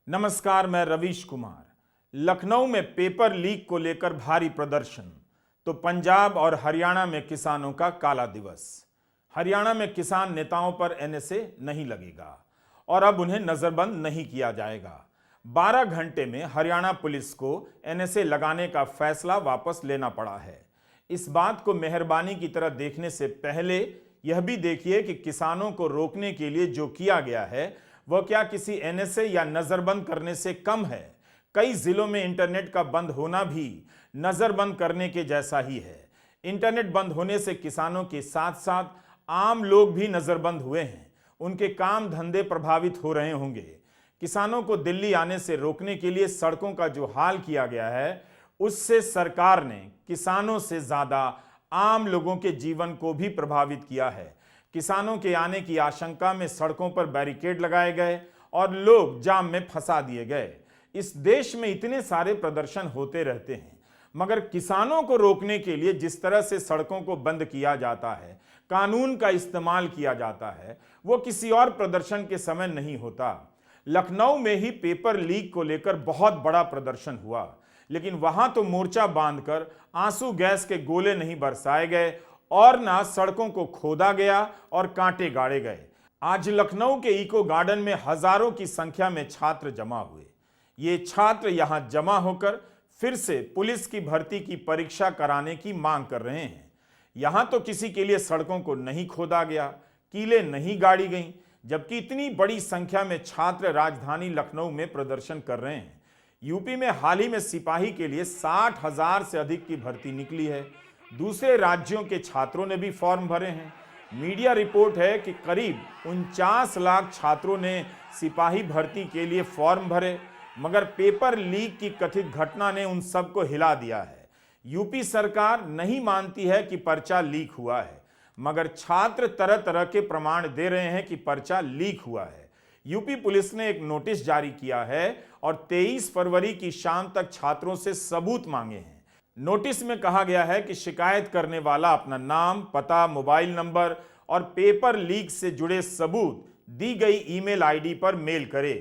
नमस्कार, मैं रवीश कुमार। लखनऊ में पेपर लीक को लेकर भारी प्रदर्शन तो पंजाब और हरियाणा में किसानों का काला दिवस। हरियाणा में किसान नेताओं पर एनएसए नहीं लगेगा और अब उन्हें नजरबंद नहीं किया जाएगा। 12 घंटे में हरियाणा पुलिस को एनएसए लगाने का फैसला वापस लेना पड़ा है। इस बात को मेहरबानी की तरह देखने से पहले यह भी देखिए कि किसानों को रोकने के लिए जो किया गया है वह क्या किसी एनएसए या नजरबंद करने से कम है। कई जिलों में इंटरनेट का बंद होना भी नजरबंद करने के जैसा ही है। इंटरनेट बंद होने से किसानों के साथ साथ आम लोग भी नजरबंद हुए हैं। उनके काम धंधे प्रभावित हो रहे होंगे। किसानों को दिल्ली आने से रोकने के लिए सड़कों का जो हाल किया गया है उससे सरकार ने किसानों से ज्यादा आम लोगों के जीवन को भी प्रभावित किया है। किसानों के आने की आशंका में सड़कों पर बैरिकेड लगाए गए और लोग जाम में फंसा दिए गए। इस देश में इतने सारे प्रदर्शन होते रहते हैं, मगर किसानों को रोकने के लिए जिस तरह से सड़कों को बंद किया जाता है, कानून का इस्तेमाल किया जाता है, वो किसी और प्रदर्शन के समय नहीं होता। लखनऊ में ही पेपर लीक को लेकर बहुत बड़ा प्रदर्शन हुआ, लेकिन वहां तो मोर्चा बांधकर आंसू गैस के गोले नहीं बरसाए गए और ना सड़कों को खोदा गया और कांटे गाड़े गए। आज लखनऊ के इको गार्डन में हजारों की संख्या में छात्र जमा हुए। ये छात्र यहां जमा होकर फिर से पुलिस की भर्ती की परीक्षा कराने की मांग कर रहे हैं। यहां तो किसी के लिए सड़कों को नहीं खोदा गया, कीलें नहीं गाड़ी गईं, जबकि इतनी बड़ी संख्या में छात्र राजधानी लखनऊ में प्रदर्शन कर रहे हैं। यूपी में हाल ही में सिपाही के लिए 60,000 से अधिक की भर्ती निकली है। दूसरे राज्यों के छात्रों ने भी फॉर्म भरे हैं। मीडिया रिपोर्ट है कि करीब 49 लाख छात्रों ने सिपाही भर्ती के लिए फॉर्म भरे, मगर पेपर लीक की कथित घटना ने उन सबको हिला दिया है। यूपी सरकार नहीं मानती है कि पर्चा लीक हुआ है, मगर छात्र तरह तरह के प्रमाण दे रहे हैं कि पर्चा लीक हुआ है। यूपी पुलिस ने एक नोटिस जारी किया है और 23 फरवरी की शाम तक छात्रों से सबूत मांगे हैं। नोटिस में कहा गया है कि शिकायत करने वाला अपना नाम, पता, मोबाइल नंबर और पेपर लीक से जुड़े सबूत दी गई ईमेल आईडी पर मेल करे।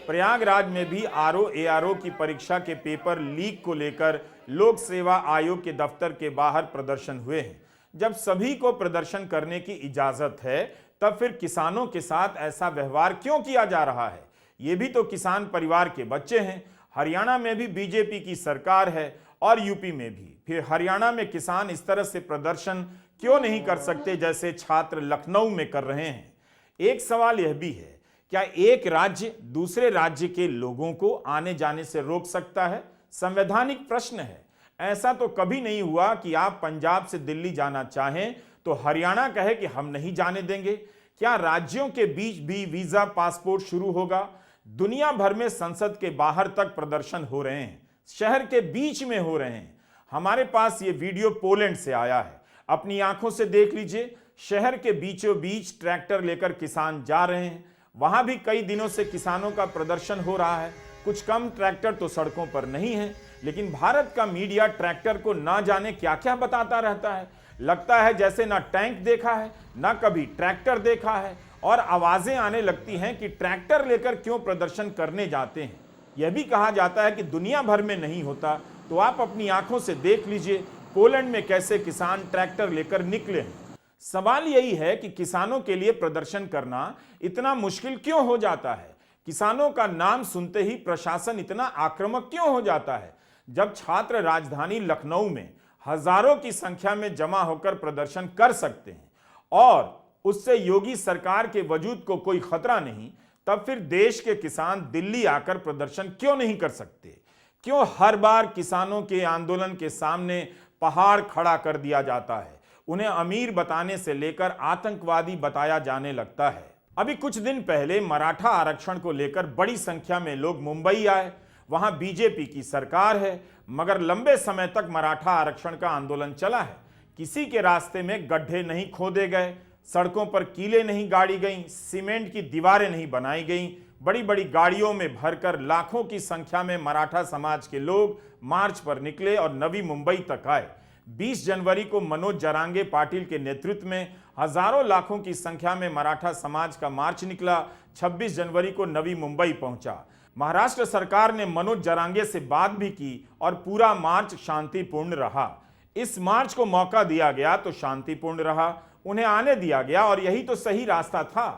प्रयागराज में भी आरओ एआरओ की परीक्षा के पेपर लीक को लेकर लोक सेवा आयोग के दफ्तर के बाहर प्रदर्शन हुए हैं। जब सभी को प्रदर्शन करने की इजाजत है, तब फिर किसानों के साथ ऐसा व्यवहार क्यों किया जा रहा है? ये भी तो किसान परिवार के बच्चे हैं। हरियाणा में भी बीजेपी की सरकार है और यूपी में भी। फिर हरियाणा में किसान इस तरह से प्रदर्शन क्यों नहीं कर सकते जैसे छात्र लखनऊ में कर रहे हैं? एक सवाल यह भी है, क्या एक राज्य दूसरे राज्य के लोगों को आने जाने से रोक सकता है? संवैधानिक प्रश्न है। ऐसा तो कभी नहीं हुआ कि आप पंजाब से दिल्ली जाना चाहें तो हरियाणा कहे कि हम नहीं जाने देंगे। क्या राज्यों के बीच भी वीजा पासपोर्ट शुरू होगा? दुनिया भर में संसद के बाहर तक प्रदर्शन हो रहे हैं, शहर के बीच में हो रहे हैं। हमारे पास ये वीडियो पोलैंड से आया है, अपनी आंखों से देख लीजिए। शहर के बीचों बीच ट्रैक्टर लेकर किसान जा रहे हैं। वहां भी कई दिनों से किसानों का प्रदर्शन हो रहा है। कुछ कम ट्रैक्टर तो सड़कों पर नहीं है, लेकिन भारत का मीडिया ट्रैक्टर को ना जाने क्या क्या बताता रहता है। लगता है जैसे ना टैंक देखा है, ना कभी ट्रैक्टर देखा है, और आवाजें आने लगती हैं कि ट्रैक्टर लेकर क्यों प्रदर्शन करने जाते हैं। यह भी कहा जाता है कि दुनिया भर में नहीं होता तो आप अपनी आंखों से देख लीजिए पोलैंड में कैसे किसान ट्रैक्टर लेकर निकले हैं। सवाल यही है कि किसानों के लिए प्रदर्शन करना इतना मुश्किल क्यों हो जाता है? किसानों का नाम सुनते ही प्रशासन इतना आक्रामक क्यों हो जाता है? जब छात्र राजधानी लखनऊ में हजारों की संख्या में जमा होकर प्रदर्शन कर सकते हैं और उससे योगी सरकार के वजूद को कोई खतरा नहीं, तब फिर देश के किसान दिल्ली आकर प्रदर्शन क्यों नहीं कर सकते? क्यों हर बार किसानों के आंदोलन के सामने पहाड़ खड़ा कर दिया जाता है? उन्हें अमीर बताने से लेकर आतंकवादी बताया जाने लगता है। अभी कुछ दिन पहले मराठा आरक्षण को लेकर बड़ी संख्या में लोग मुंबई आए। वहां बीजेपी की सरकार है, मगर लंबे समय तक मराठा आरक्षण का आंदोलन चला है। किसी के रास्ते में गड्ढे नहीं खोदे गए, सड़कों पर कीलें नहीं गाड़ी गईं, सीमेंट की दीवारें नहीं बनाई गईं। बड़ी बड़ी गाड़ियों में भरकर लाखों की संख्या में मराठा समाज के लोग मार्च पर निकले और नवी मुंबई तक आए। 20 जनवरी को मनोज जरांगे पाटिल के नेतृत्व में हजारों लाखों की संख्या में मराठा समाज का मार्च निकला। 26 जनवरी को नवी मुंबई पहुंचा। महाराष्ट्र सरकार ने मनोज जरांगे से बात भी की और पूरा मार्च शांतिपूर्ण रहा। इस मार्च को मौका दिया गया तो शांतिपूर्ण रहा, उन्हें आने दिया गया और यही तो सही रास्ता था।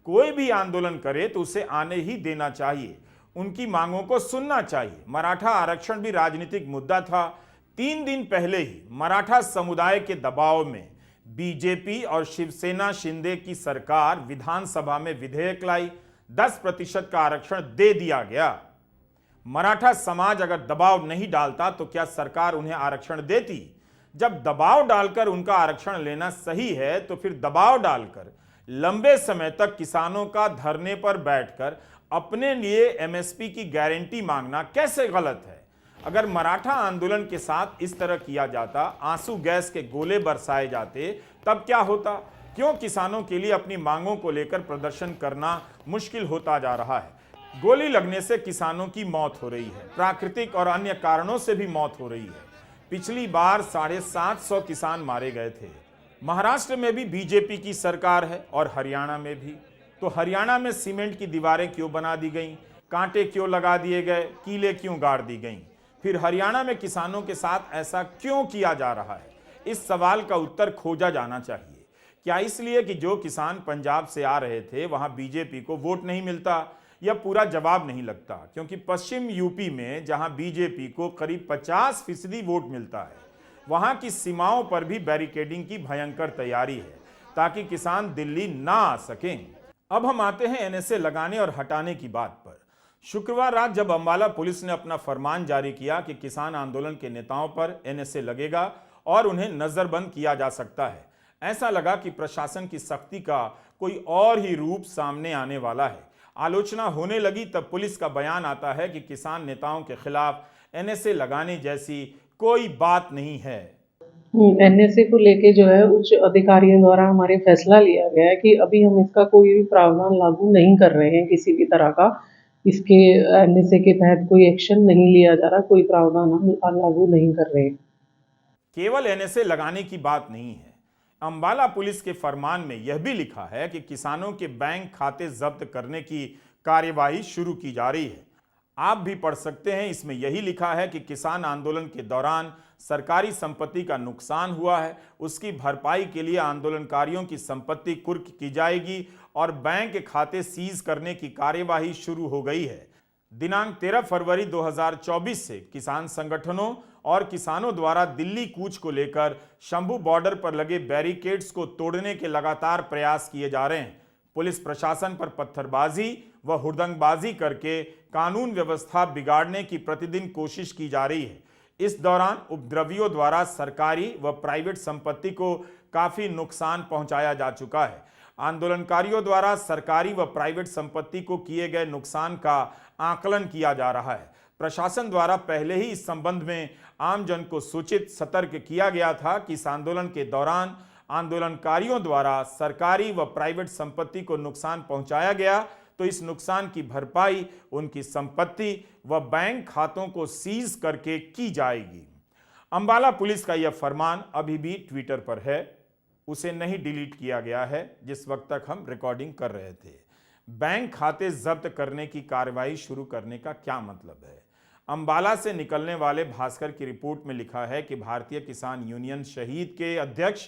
कोई भी आंदोलन करे तो उसे आने ही देना चाहिए, उनकी मांगों को सुनना चाहिए। मराठा आरक्षण भी राजनीतिक मुद्दा था। 3 दिन पहले ही मराठा समुदाय के दबाव में बीजेपी और शिवसेना शिंदे की सरकार विधानसभा में विधेयक लाई, 10% का आरक्षण दे दिया गया। मराठा समाज अगर दबाव नहीं डालता तो क्या सरकार उन्हें आरक्षण देती? जब दबाव डालकर उनका आरक्षण लेना सही है तो फिर दबाव डालकर लंबे समय तक किसानों का धरने पर बैठकर अपने लिए एमएसपी की गारंटी मांगना कैसे गलत है? अगर मराठा आंदोलन के साथ इस तरह किया जाता, आंसू गैस के गोले बरसाए जाते, तब क्या होता? क्यों किसानों के लिए अपनी मांगों को लेकर प्रदर्शन करना मुश्किल होता जा रहा है? गोली लगने से किसानों की मौत हो रही है, प्राकृतिक और अन्य कारणों से भी मौत हो रही है। पिछली बार 750 किसान मारे गए थे। महाराष्ट्र में भी बीजेपी की सरकार है और हरियाणा में भी। तो हरियाणा में सीमेंट की दीवारें क्यों बना दी गईं? कांटे क्यों लगा दिए गए? कीले क्यों गाड़ दी गईं? फिर हरियाणा में किसानों के साथ ऐसा क्यों किया जा रहा है? इस सवाल का उत्तर खोजा जाना चाहिए। क्या इसलिए कि जो किसान पंजाब से आ रहे थे वहां बीजेपी को वोट नहीं मिलता? यह पूरा जवाब नहीं लगता, क्योंकि पश्चिम यूपी में जहां बीजेपी को करीब 50% वोट मिलता है, वहां की सीमाओं पर भी बैरिकेडिंग की भयंकर तैयारी है ताकि किसान दिल्ली ना आ सकें। अब हम आते हैं एनएसए लगाने और हटाने की बात पर। शुक्रवार रात जब अंबाला पुलिस ने अपना फरमान जारी किया कि किसान आंदोलन के नेताओं पर एनएसए लगेगा और उन्हें नजरबंद किया जा सकता है, ऐसा लगा कि प्रशासन की सख्ती का कोई और ही रूप सामने आने वाला है। आलोचना होने लगी तब पुलिस का बयान आता है कि किसान नेताओं के खिलाफ एनएसए लगाने जैसी कोई बात नहीं है। एनएसए को लेके जो है उच्च अधिकारियों द्वारा हमारे फैसला लिया गया है कि अभी हम इसका कोई भी प्रावधान लागू नहीं कर रहे हैं, किसी भी तरह का इसके एनएसए के तहत कोई एक्शन नहीं लिया जा रहा, कोई प्रावधान हम लागू नहीं कर रहे। केवल एनएसए लगाने की बात नहीं है। अंबाला पुलिस के फरमान में यह भी लिखा है कि किसानों के बैंक खाते जब्त करने की कार्यवाही शुरू की जा रही है। आप भी पढ़ सकते हैं, इसमें यही लिखा है कि किसान आंदोलन के दौरान सरकारी संपत्ति का नुकसान हुआ है, उसकी भरपाई के लिए आंदोलनकारियों की संपत्ति कुर्क की जाएगी और बैंक खाते सीज करने की कार्यवाही शुरू हो गई है। दिनांक 13 फरवरी 2024 से किसान संगठनों और किसानों द्वारा दिल्ली कूच को लेकर शंभू बॉर्डर पर लगे बैरिकेड्स को तोड़ने के लगातार प्रयास किए जा रहे हैं। पुलिस प्रशासन पर पत्थरबाजी व हुड़दंगबाजी करके कानून व्यवस्था बिगाड़ने की प्रतिदिन कोशिश की जा रही है। इस दौरान उपद्रवियों द्वारा सरकारी व प्राइवेट संपत्ति को काफी नुकसान पहुंचाया जा चुका है। आंदोलनकारियों द्वारा सरकारी व प्राइवेट संपत्ति को किए गए नुकसान का आकलन किया जा रहा है। प्रशासन द्वारा पहले ही इस संबंध में आमजन को सूचित सतर्क किया गया था कि इस आंदोलन के दौरान आंदोलनकारियों द्वारा सरकारी व प्राइवेट संपत्ति को नुकसान पहुंचाया गया तो इस नुकसान की भरपाई उनकी संपत्ति व बैंक खातों को सीज करके की जाएगी। अंबाला पुलिस का यह फरमान अभी भी ट्विटर पर है, उसे नहीं डिलीट किया गया है जिस वक्त तक हम रिकॉर्डिंग कर रहे थे। बैंक खाते जब्त करने की कार्रवाई शुरू करने का क्या मतलब है? अंबाला से निकलने वाले भास्कर की रिपोर्ट में लिखा है कि भारतीय किसान यूनियन शहीद के अध्यक्ष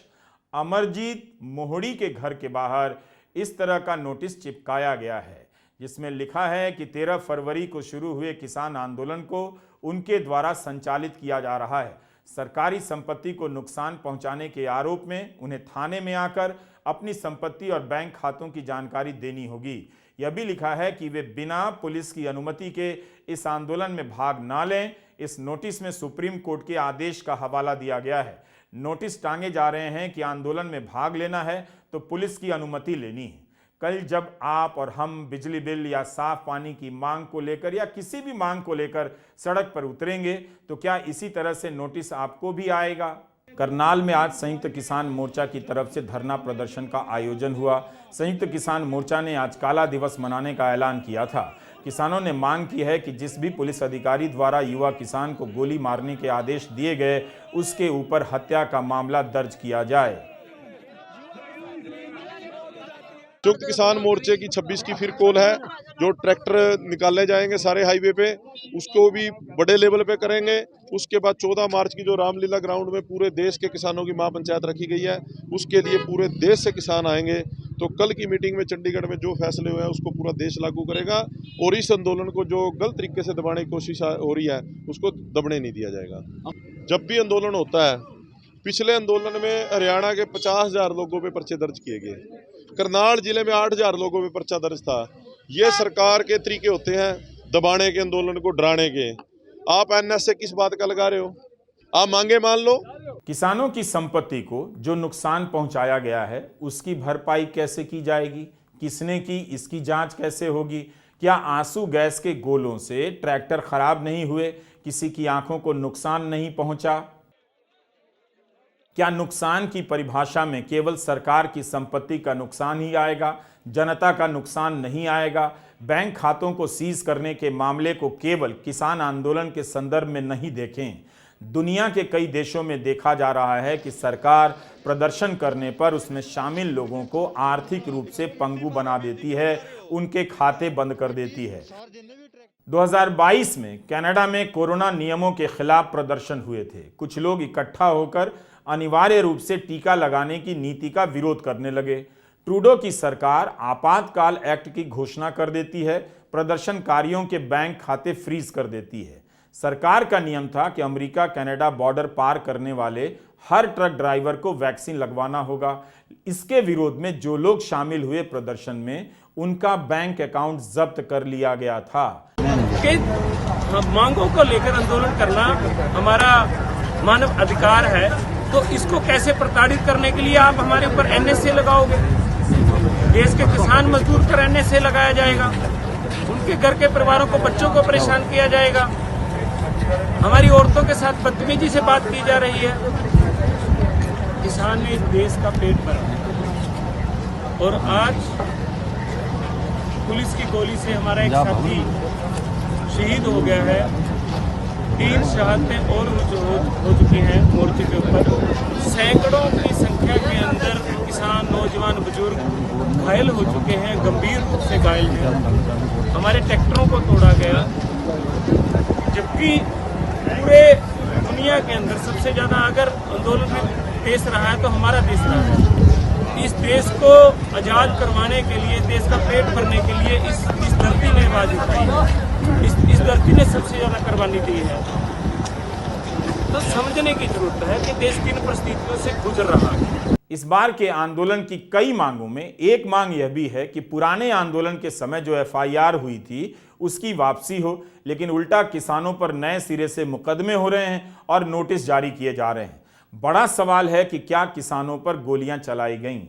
अमरजीत मोहड़ी के घर के बाहर इस तरह का नोटिस चिपकाया गया है, जिसमें लिखा है कि 13 फरवरी को शुरू हुए किसान आंदोलन को उनके द्वारा संचालित किया जा रहा है। सरकारी संपत्ति को नुकसान पहुंचाने के आरोप में उन्हें थाने में आकर अपनी संपत्ति और बैंक खातों की जानकारी देनी होगी। यह भी लिखा है कि वे बिना पुलिस की अनुमति के इस आंदोलन में भाग ना लें। इस नोटिस में सुप्रीम कोर्ट के आदेश का हवाला दिया गया है। नोटिस टांगे जा रहे हैं कि आंदोलन में भाग लेना है तो पुलिस की अनुमति लेनी है। कल जब आप और हम बिजली बिल या साफ पानी की मांग को लेकर या किसी भी मांग को लेकर सड़क पर उतरेंगे तो क्या इसी तरह से नोटिस आपको भी आएगा? करनाल में आज संयुक्त किसान मोर्चा की तरफ से धरना प्रदर्शन का आयोजन हुआ। संयुक्त किसान मोर्चा ने आज काला दिवस मनाने का ऐलान किया था। किसानों ने मांग की है कि जिस भी पुलिस अधिकारी द्वारा युवा किसान को गोली मारने के आदेश दिए गए, उसके ऊपर हत्या का मामला दर्ज किया जाए। संयुक्त किसान मोर्चे की 26 की फिर कॉल है। जो ट्रैक्टर निकाले जाएंगे सारे हाईवे पे, उसको भी बड़े लेवल पे करेंगे। उसके बाद 14 मार्च की जो रामलीला ग्राउंड में पूरे देश के किसानों की महापंचायत रखी गई है, उसके लिए पूरे देश से किसान आएंगे। तो कल की मीटिंग में चंडीगढ़ में जो फैसले हुए हैं उसको पूरा देश लागू करेगा और इस आंदोलन को जो गलत तरीके से दबाने की कोशिश हो रही है उसको दबने नहीं दिया जाएगा। जब भी आंदोलन होता है, पिछले आंदोलन में हरियाणा के 50,000 लोगों पे पर्चे दर्ज किए गए, करनाल जिले में 8,000 लोगों पे पर्चा दर्ज था। ये सरकार के तरीके होते हैं दबाने के, आंदोलन को डराने के। आप एनएसए किस बात का लगा रहे हो? आप मांगे मान लो। किसानों की संपत्ति को जो नुकसान पहुंचाया गया है उसकी भरपाई कैसे की जाएगी, किसने की, इसकी जांच कैसे होगी? क्या आंसू गैस के गोलों से ट्रैक्टर खराब नहीं हुए, किसी की आंखों को नुकसान नहीं पहुंचा? क्या नुकसान की परिभाषा में केवल सरकार की संपत्ति का नुकसान ही आएगा, जनता का नुकसान नहीं आएगा? बैंक खातों को सीज करने के मामले को केवल किसान आंदोलन के संदर्भ में नहीं देखें। दुनिया के कई देशों में देखा जा रहा है कि सरकार प्रदर्शन करने पर उसमें शामिल लोगों को आर्थिक रूप से पंगु बना देती है, उनके खाते बंद कर देती है। 2022 में कनाडा में कोरोना नियमों के खिलाफ प्रदर्शन हुए थे। कुछ लोग इकट्ठा होकर अनिवार्य रूप से टीका लगाने की नीति का विरोध करने लगे। ट्रूडो की सरकार आपातकाल एक्ट की घोषणा कर देती है, प्रदर्शनकारियों के बैंक खाते फ्रीज कर देती है। सरकार का नियम था कि अमेरिका कनाडा बॉर्डर पार करने वाले हर ट्रक ड्राइवर को वैक्सीन लगवाना होगा। इसके विरोध में जो लोग शामिल हुए प्रदर्शन में, उनका बैंक अकाउंट जब्त कर लिया गया था। कि मांगों को लेकर आंदोलन करना हमारा मानव अधिकार है, तो इसको कैसे प्रताड़ित करने के लिए आप हमारे ऊपर एनएसए लगाओगे? देश के किसान मजदूर पर एनएसए लगाया जाएगा, उनके घर के परिवारों को, बच्चों को परेशान किया जाएगा, हमारी औरतों के साथ बदतमीजी से बात की जा रही है। किसान ने देश का पेट भरा और आज पुलिस की गोली से हमारा एक साथी शहीद हो गया है। 3 शहादतें और हो चुकी हैं मोर्चे के ऊपर। सैकड़ों की संख्या के अंदर किसान, नौजवान, बुजुर्ग घायल हो चुके हैं, गंभीर रूप से घायल हैं। हमारे ट्रैक्टरों को तोड़ा गया, जबकि पूरे दुनिया के अंदर सबसे ज्यादा अगर आंदोलन में देश रहा है तो हमारा देश रहा है। इस देश को आजाद करवाने के लिए, देश का पेट भरने के लिए इस धरती ने आवाज उठाई है, इस धरती ने सबसे ज्यादा कुर्बानी दी है। तो समझने की जरूरत है कि देश किन परिस्थितियों से गुजर रहा है। इस बार के आंदोलन की कई मांगों में एक मांग यह भी है कि पुराने आंदोलन के समय जो एफआईआर हुई थी उसकी वापसी हो, लेकिन उल्टा किसानों पर नए सिरे से मुकदमे हो रहे हैं और नोटिस जारी किए जा रहे हैं। बड़ा सवाल है कि क्या किसानों पर गोलियां चलाई गईं,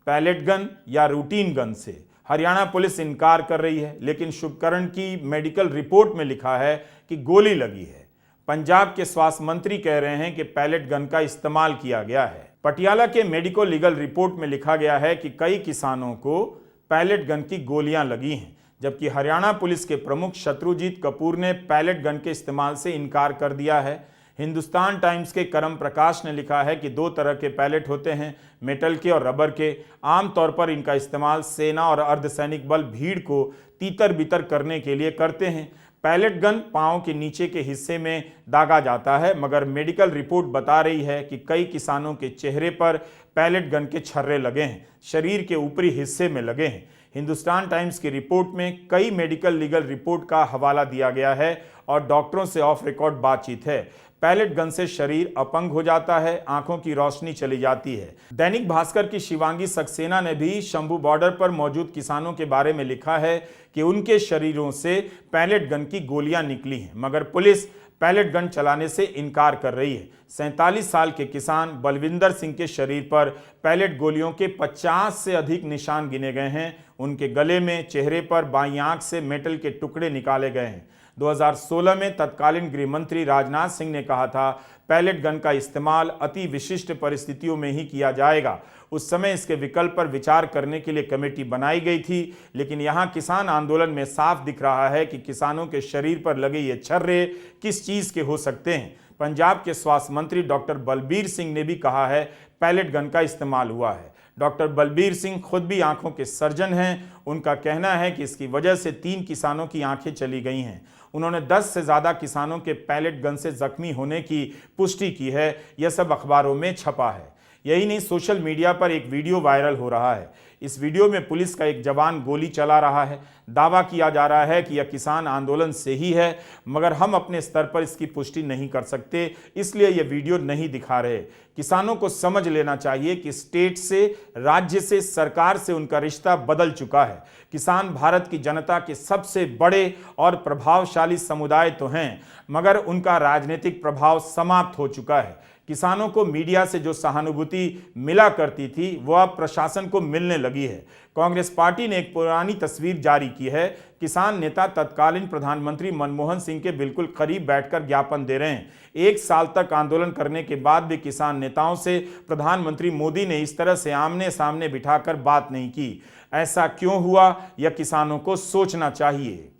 पैलेट गन या रूटीन गन से? हरियाणा पुलिस इनकार कर रही है, लेकिन शुभकरण की मेडिकल रिपोर्ट में लिखा है कि गोली लगी है। पंजाब के स्वास्थ्य मंत्री कह रहे हैं कि पैलेट गन का इस्तेमाल किया गया है। पटियाला के मेडिको लीगल रिपोर्ट में लिखा गया है कि कई किसानों को पैलेट गन की गोलियां लगी हैं, जबकि हरियाणा पुलिस के प्रमुख शत्रुजीत कपूर ने पैलेट गन के इस्तेमाल से इनकार कर दिया है। हिंदुस्तान टाइम्स के करम प्रकाश ने लिखा है कि 2 तरह के पैलेट होते हैं, मेटल के और रबर के। आमतौर पर इनका इस्तेमाल सेना और अर्धसैनिक बल भीड़ को तीतर बितर करने के लिए करते हैं। पैलेट गन पांव के नीचे के हिस्से में दागा जाता है, मगर मेडिकल रिपोर्ट बता रही है कि कई किसानों के चेहरे पर पैलेट गन के छर्रे लगे हैं, शरीर के ऊपरी हिस्से में लगे हैं। हिंदुस्तान टाइम्स की रिपोर्ट में कई मेडिकल लीगल रिपोर्ट का हवाला दिया गया है और डॉक्टरों से ऑफ रिकॉर्ड बातचीत है। पैलेट गन से शरीर अपंग हो जाता है, आंखों की रोशनी चली जाती है। दैनिक भास्कर की शिवांगी सक्सेना ने भी शंभू बॉर्डर पर मौजूद किसानों के बारे में लिखा है कि उनके शरीरों से पैलेट गन की गोलियां निकली हैं, मगर पुलिस पैलेट गन चलाने से इनकार कर रही है। 47 साल के किसान बलविंदर सिंह के शरीर पर पैलेट गोलियों के 50 से अधिक निशान गिने गए हैं। उनके गले में, चेहरे पर, बाईं आंख से मेटल के टुकड़े निकाले गए हैं। 2016 में तत्कालीन गृह मंत्री राजनाथ सिंह ने कहा था पैलेट गन का इस्तेमाल अति विशिष्ट परिस्थितियों में ही किया जाएगा। उस समय इसके विकल्प पर विचार करने के लिए कमेटी बनाई गई थी, लेकिन यहाँ किसान आंदोलन में साफ दिख रहा है कि किसानों के शरीर पर लगे ये छर्रे किस चीज़ के हो सकते हैं। पंजाब के स्वास्थ्य मंत्री डॉक्टर बलबीर सिंह ने भी कहा है पैलेट गन का इस्तेमाल हुआ है। डॉक्टर बलबीर सिंह खुद भी आंखों के सर्जन हैं। उनका कहना है कि इसकी वजह से 3 किसानों की आंखें चली गई हैं। उन्होंने 10 से ज़्यादा किसानों के पैलेट गन से जख्मी होने की पुष्टि की है। यह सब अखबारों में छपा है। यही नहीं, सोशल मीडिया पर एक वीडियो वायरल हो रहा है। इस वीडियो में पुलिस का एक जवान गोली चला रहा है। दावा किया जा रहा है कि यह किसान आंदोलन से ही है, मगर हम अपने स्तर पर इसकी पुष्टि नहीं कर सकते, इसलिए यह वीडियो नहीं दिखा रहे। किसानों को समझ लेना चाहिए कि स्टेट से, राज्य से, सरकार से उनका रिश्ता बदल चुका है। किसान भारत की जनता के सबसे बड़े और प्रभावशाली समुदाय तो हैं, मगर उनका राजनीतिक प्रभाव समाप्त हो चुका है। किसानों को मीडिया से जो सहानुभूति मिला करती थी वो अब प्रशासन को मिलने लगी है। कांग्रेस पार्टी ने एक पुरानी तस्वीर जारी की है। किसान नेता तत्कालीन प्रधानमंत्री मनमोहन सिंह के बिल्कुल करीब बैठकर ज्ञापन दे रहे हैं। 1 साल तक आंदोलन करने के बाद भी किसान नेताओं से प्रधानमंत्री मोदी ने इस तरह से आमने सामने बिठाकर बात नहीं की। ऐसा क्यों हुआ, यह किसानों को सोचना चाहिए।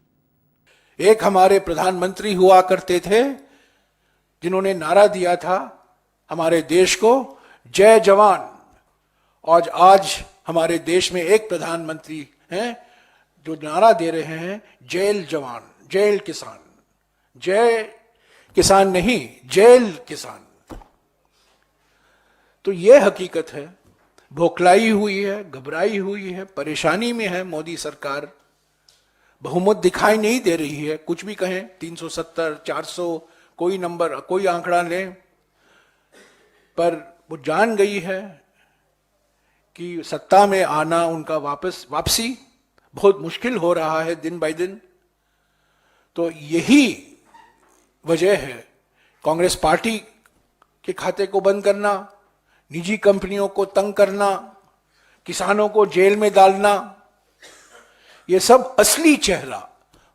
एक हमारे प्रधानमंत्री हुआ करते थे जिन्होंने नारा दिया था हमारे देश को, जय जवान। और आज हमारे देश में एक प्रधानमंत्री हैं जो नारा दे रहे हैं जेल जवान, जेल किसान। जय किसान नहीं, जेल किसान। तो यह हकीकत है। बौखलाई हुई है, घबराई हुई है, परेशानी में है मोदी सरकार। बहुमत दिखाई नहीं दे रही है। कुछ भी कहें, 370, 400, कोई नंबर, कोई आंकड़ा लें, पर वो जान गई है कि सत्ता में आना उनका वापसी बहुत मुश्किल हो रहा है दिन बाय दिन। तो यही वजह है कांग्रेस पार्टी के खाते को बंद करना, निजी कंपनियों को तंग करना, किसानों को जेल में डालना। ये सब असली चेहरा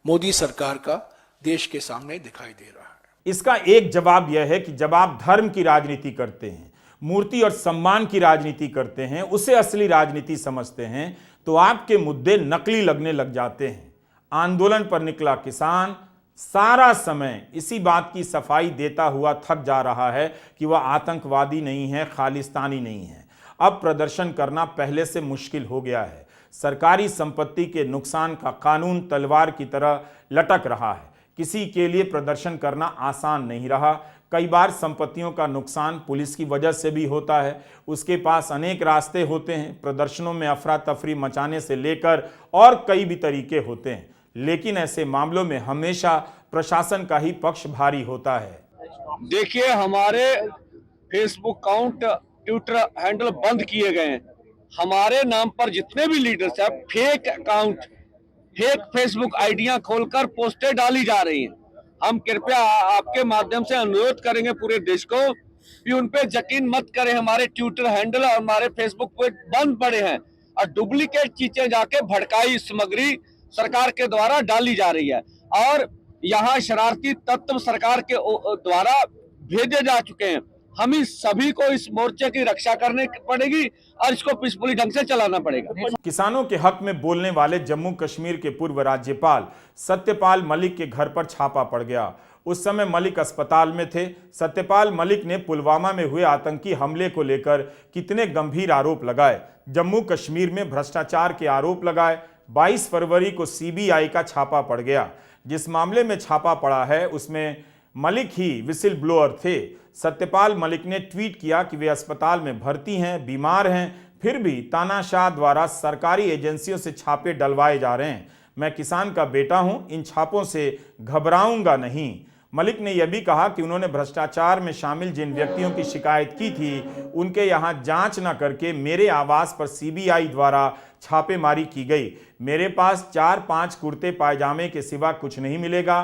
मोदी सरकार का देश के सामने दिखाई दे रहा है। इसका एक जवाब यह है कि जब आप धर्म की राजनीति करते हैं, मूर्ति और सम्मान की राजनीति करते हैं, उसे असली राजनीति समझते हैं, तो आपके मुद्दे नकली लगने लग जाते हैं। आंदोलन पर निकला किसान सारा समय इसी बात की सफाई देता हुआ थक जा रहा है कि वह आतंकवादी नहीं है, खालिस्तानी नहीं है। अब प्रदर्शन करना पहले से मुश्किल हो गया है। सरकारी संपत्ति के नुकसान का कानून तलवार की तरह लटक रहा है। किसी के लिए प्रदर्शन करना आसान नहीं रहा। कई बार संपत्तियों का नुकसान पुलिस की वजह से भी होता है। उसके पास अनेक रास्ते होते हैं। प्रदर्शनों में अफरा तफरी मचाने से लेकर और कई भी तरीके होते हैं, लेकिन ऐसे मामलों में हमेशा प्रशासन का ही पक्ष भारी होता है। देखिए, हमारे फेसबुक अकाउंट, ट्विटर हैंडल बंद किए गए हैं। हमारे नाम पर जितने भी लीडर्स हैं, फेक अकाउंट, फेक फेसबुक आईडियां खोलकर पोस्टें डाली जा रही हैं। हम कृपया आपके माध्यम से अनुरोध करेंगे पूरे देश को कि उन पे यकीन मत करें। हमारे ट्विटर हैंडल और हमारे फेसबुक पे बंद पड़े हैं और डुप्लीकेट चीजें जाके भड़काई सामग्री सरकार के द्वारा डाली जा रही है और यहाँ शरारती तत्व सरकार के द्वारा भेजे जा चुके हैं। हम इस सभी को इस मोर्चे की रक्षा करने पड़ेगी और इसको पीसफुली ढंग से चलाना पड़ेगा। किसानों के हक में बोलने वाले जम्मू कश्मीर के पूर्व राज्यपाल सत्यपाल मलिक के घर पर छापा पड़ गया। उस समय मलिक अस्पताल में थे। सत्यपाल मलिक ने पुलवामा में हुए आतंकी हमले को लेकर कितने गंभीर आरोप लगाए, जम्मू कश्मीर में भ्रष्टाचार के आरोप लगाए। 22 फरवरी को सीबीआई का छापा पड़ गया। जिस मामले में छापा पड़ा है उसमें मलिक ही विसिल ब्लोअर थे। सत्यपाल मलिक ने ट्वीट किया कि वे अस्पताल में भर्ती हैं, बीमार हैं, फिर भी तानाशाह द्वारा सरकारी एजेंसियों से छापे डलवाए जा रहे हैं। मैं किसान का बेटा हूं, इन छापों से घबराऊंगा नहीं। मलिक ने यह भी कहा कि उन्होंने भ्रष्टाचार में शामिल जिन व्यक्तियों की शिकायत की थी उनके यहां जांच न करके मेरे आवास पर सीबीआई द्वारा छापेमारी की गई। मेरे पास 4-5 कुर्ते पायजामे के सिवा कुछ नहीं मिलेगा।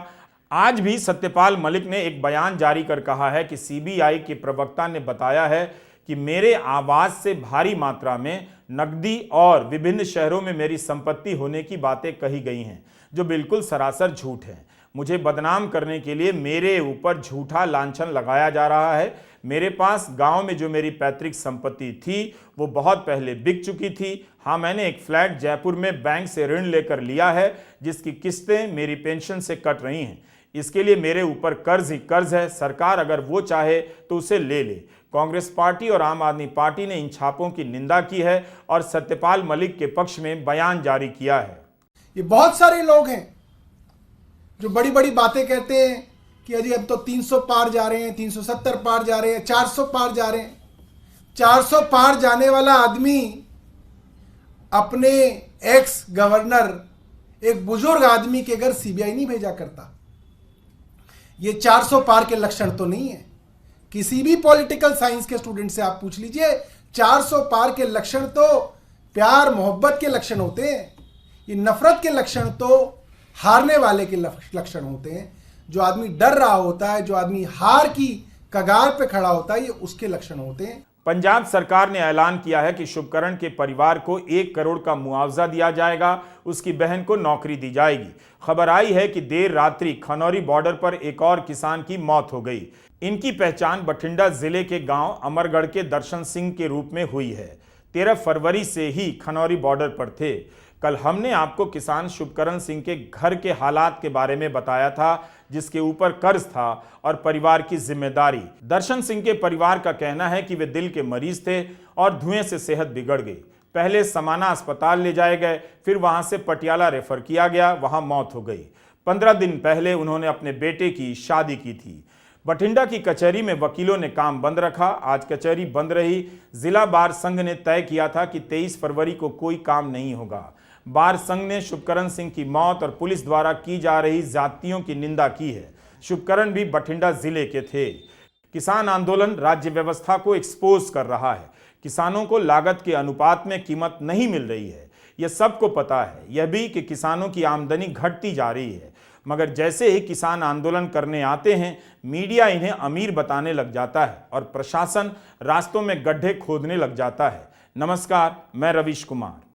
आज भी सत्यपाल मलिक ने एक बयान जारी कर कहा है कि सीबीआई के प्रवक्ता ने बताया है कि मेरे आवास से भारी मात्रा में नकदी और विभिन्न शहरों में मेरी संपत्ति होने की बातें कही गई हैं, जो बिल्कुल सरासर झूठ है। मुझे बदनाम करने के लिए मेरे ऊपर झूठा लांछन लगाया जा रहा है। मेरे पास गांव में जो मेरी पैतृक संपत्ति थी वो बहुत पहले बिक चुकी थी। हाँ, मैंने एक फ्लैट जयपुर में बैंक से ऋण लेकर लिया है जिसकी किस्तें मेरी पेंशन से कट रही हैं। इसके लिए मेरे ऊपर कर्ज ही कर्ज है। सरकार अगर वो चाहे तो उसे ले ले। कांग्रेस पार्टी और आम आदमी पार्टी ने इन छापों की निंदा की है और सत्यपाल मलिक के पक्ष में बयान जारी किया है। ये बहुत सारे लोग हैं जो बड़ी बड़ी बातें कहते हैं कि अरे अब तो 300 पार जा रहे हैं, 370 पार जा रहे हैं, 400 पार जा रहे हैं। 400 पार जाने वाला आदमी अपने एक्स गवर्नर एक बुजुर्ग आदमी के घर सीबीआई नहीं भेजा करता। ये 400 पार के लक्षण तो नहीं है। किसी भी पॉलिटिकल साइंस के स्टूडेंट से आप पूछ लीजिए, 400 पार के लक्षण तो प्यार मोहब्बत के लक्षण होते हैं। ये नफरत के लक्षण तो हारने वाले के लक्षण होते हैं। जो आदमी डर रहा होता है, जो आदमी हार की कगार पे खड़ा होता है, ये उसके लक्षण होते हैं। पंजाब सरकार ने ऐलान किया है कि शुभकरण के परिवार को 1 करोड़ का मुआवजा दिया जाएगा। उसकी बहन को नौकरी दी जाएगी। खबर आई है कि देर रात्रि खनौरी बॉर्डर पर एक और किसान की मौत हो गई। इनकी पहचान बठिंडा जिले के गांव अमरगढ़ के दर्शन सिंह के रूप में हुई है। 13 फरवरी से ही खनौरी बॉर्डर पर थे। कल हमने आपको किसान शुभकरण सिंह के घर के हालात के बारे में बताया था, जिसके ऊपर कर्ज था और परिवार की जिम्मेदारी। दर्शन सिंह के परिवार का कहना है कि वे दिल के मरीज थे और धुएं से सेहत बिगड़ गई। पहले समाना अस्पताल ले जाए गए, फिर वहां से पटियाला रेफर किया गया, वहां मौत हो गई। 15 दिन पहले उन्होंने अपने बेटे की शादी की थी। बठिंडा की कचहरी में वकीलों ने काम बंद रखा। आज कचहरी बंद रही। जिला बार संघ ने तय किया था कि 23 फरवरी को कोई काम नहीं होगा। बार संघ ने शुभकरण सिंह की मौत और पुलिस द्वारा की जा रही ज्यादतियों की निंदा की है। शुभकरण भी बठिंडा जिले के थे। किसान आंदोलन राज्य व्यवस्था को एक्सपोज कर रहा है। किसानों को लागत के अनुपात में कीमत नहीं मिल रही है। यह सबको पता है। यह भी कि किसानों की आमदनी घटती जा रही है। मगर जैसे ही किसान आंदोलन करने आते हैं, मीडिया इन्हें अमीर बताने लग जाता है और प्रशासन रास्तों में गड्ढे खोदने लग जाता है। नमस्कार, मैं रवीश कुमार।